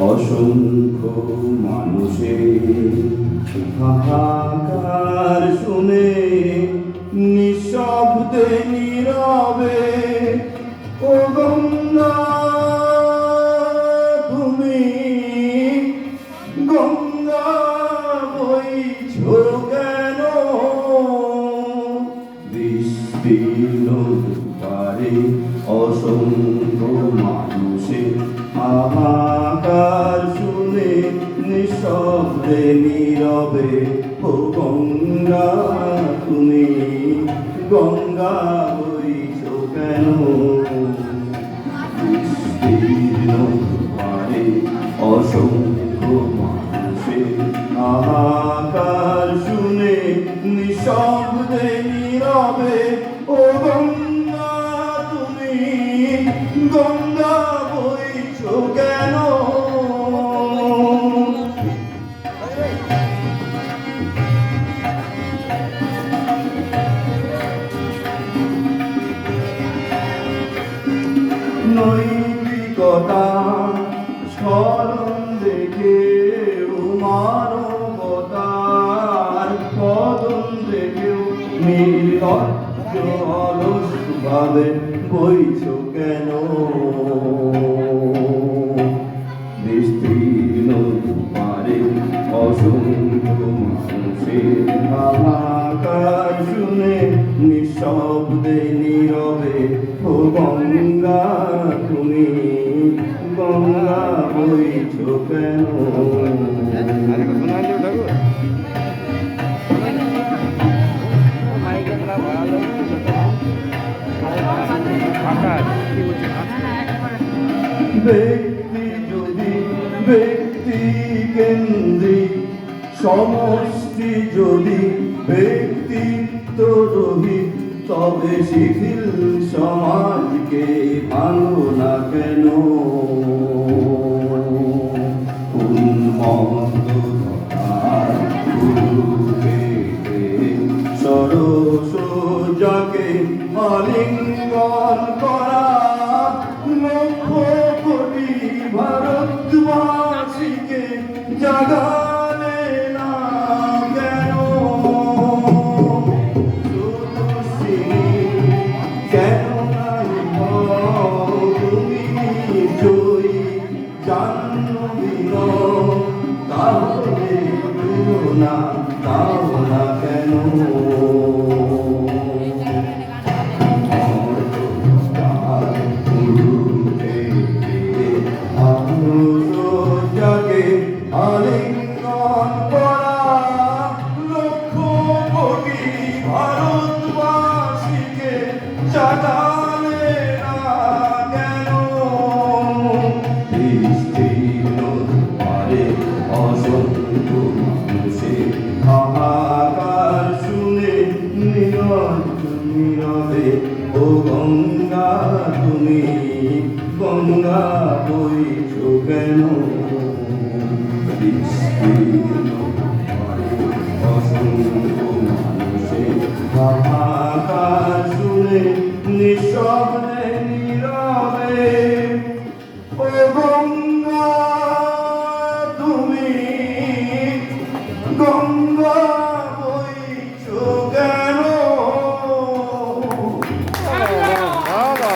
অসংখ্য মানুষের হাহাকার শুনে নিঃশব্দে নীরবে ও গঙ্গা তুমি গঙ্গা বইছো কেন বিস্তীর্ণ দুপারে অসংখ্য মানুষের হাহাকার শুনে নিঃশব্দে নীরবে ও গঙ্গা তুমি গঙ্গা বইছো কেন বিস্তীর্ণ দুপারে অসংখ্য মানুষের হাহাকার শুনে নিঃশব্দে নীরবে ও গঙ্গা তুমি গঙ্গা বইছো কেন নৈতিকতা স্মরণ দেখে মানবতার কদম দেখেও নির্লজ্জ অলস ভাবে বইছো কেন বিস্তীর্ণ দুপারে অসংখ্য মানুষের হাহাকার শুনে নিঃশব্দে নীরবে ও গঙ্গা তুমি গঙ্গা বইছো কেন ব্যক্তি যদি ব্যক্তি কেন্দ্রিক সমষ্টি যদি ব্যক্তিত্ব রহিত তবে শিথিল সমাজকে ভাঙো না কেন উন্মত্ত ধরার গুরুকে সরস যাকে আলিঙ্গন করা লক্ষ কোটি ভারতবাসীকে জাগালে না কেন কেন নাই তুমি জয়ী জাহ্নবীন তাহলে না তাও না কেন আলিঙ্গন করা লক্ষ কোটি ভারতবাসীকে জাগালে না কেন বিস্তীর্ণ দুপারে অসংখ্য মানুষের হাহাকার শুনে নীরবে ও গঙ্গা তুমি গঙ্গা বইছো কেন